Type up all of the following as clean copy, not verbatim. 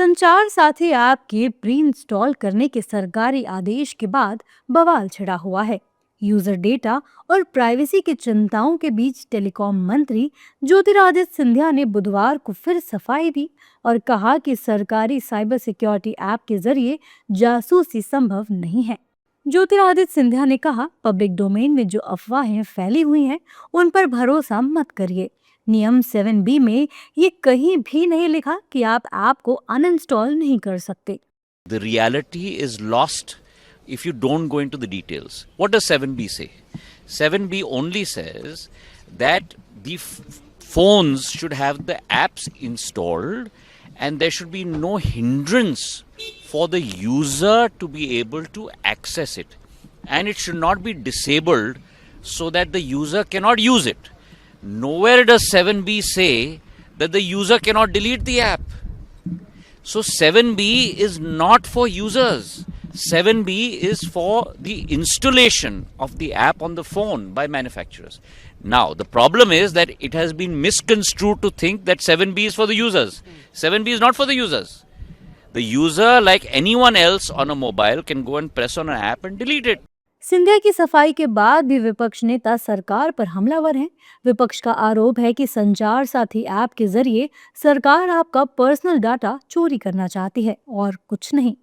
संचार साथी ऐप के प्री इंस्टॉल करने के सरकारी आदेश के बाद बवाल छिड़ा हुआ है। यूजर डेटा और प्राइवेसी की चिंताओं के बीच टेलीकॉम मंत्री ज्योतिरादित्य सिंधिया ने बुधवार को फिर सफाई दी और कहा कि सरकारी साइबर सिक्योरिटी ऐप के जरिए जासूसी संभव नहीं है। ज्योतिरादित्य सिंधिया ने कहा, पब्लिक डोमेन में जो अफवाहें फैली हुई हैं उन पर भरोसा मत करिए। नियम 7B में ये कहीं भी नहीं लिखा कि आप ऐप को अनइंस्टॉल नहीं कर सकते। The reality is lost if you don't go into the details. What does 7B say? 7B only says that the phones should have the apps installed and there should be no hindrance for the user to be able to access it. And it should not be disabled so that the user cannot use it. Nowhere does 7B say that the user cannot delete the app. So 7B is not for users. 7B is for the installation of the app on the phone by manufacturers. Now, the problem is that it has been misconstrued to think that 7B is for the users. 7B is not for the users. The user, like anyone else on a mobile, can go and press on an app and delete it. Scindia की सफाई के बाद भी विपक्ष नेता सरकार पर हमलावर हैं। विपक्ष का आरोप है कि संचार साथी ऐप के जरिए सरकार आपका पर्सनल डाटा चोरी करना चाहती है और कुछ नहीं।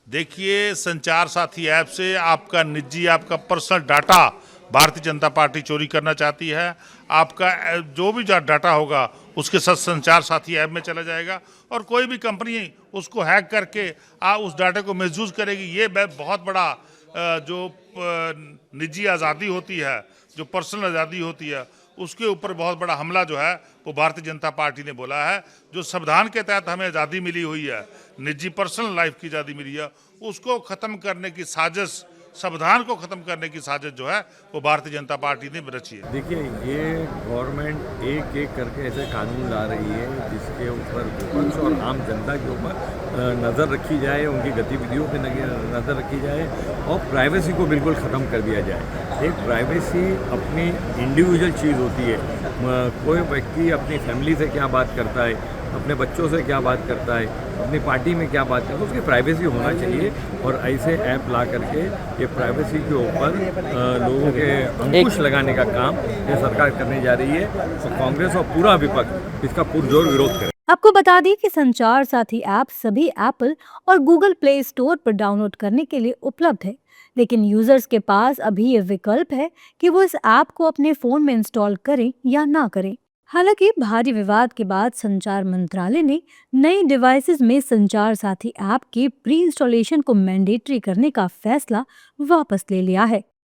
देखिए, संचार साथी ऐप से आपका निजी, आपका personal data Bharatiya Janata party चोरी करना चाहती है। आपका जो भी डाटा होगा उसके साथ संचार साथी ऐप में चला जाएगा और कोई भी कंपनी उसको हैक करके उस डाटा को मिसयूज करेगी। ये बहुत बड़ा जो निजी आज़ादी होती है, जो पर्सनल आज़ादी होती है, उसके ऊपर बहुत बड़ा हमला जो है वो भारतीय जनता पार्टी ने बोला है। जो संविधान के तहत हमें आज़ादी मिली हुई है, निजी पर्सनल लाइफ की आज़ादी मिली है, उसको ख़त्म करने की साजिश, संविधान को ख़त्म करने की साजिश जो है वो भारतीय जनता पार्टी ने रची है। देखिए, ये गवर्नमेंट एक एक करके ऐसे कानून ला रही है जिसके ऊपर विपक्ष और आम जनता के ऊपर नज़र रखी जाए, उनकी गतिविधियों पर नज़र रखी जाए और प्राइवेसी को बिल्कुल ख़त्म कर दिया जाए। एक प्राइवेसी अपनी इंडिविजुअल चीज़ होती है। कोई व्यक्ति अपनी फैमिली से क्या बात करता है, अपने बच्चों से क्या बात करता है, अपनी पार्टी में क्या बात करता है, उसकी प्राइवेसी होना चाहिए। और ऐसे ऐप ला करके ये प्राइवेसी के ऊपर लोगों के अंकुश लगाने का काम ये सरकार करने जा रही है। तो कांग्रेस और पूरा विपक्ष इसका पुरजोर विरोध करे। आपको बता दें कि संचार साथी ऐप सभी एप्पल और गूगल प्ले स्टोर पर डाउनलोड करने के लिए उपलब्ध है, लेकिन यूजर्स के पास अभी ये विकल्प है कि वो इस ऐप को अपने फोन में इंस्टॉल करें या ना करें। हालांकि भारी विवाद के बाद संचार मंत्रालय ने नए डिवाइसेस में संचार साथी ऐप के प्री इंस्टॉलेशन को मैंडेटरी करने का फैसला वापस ले लिया है।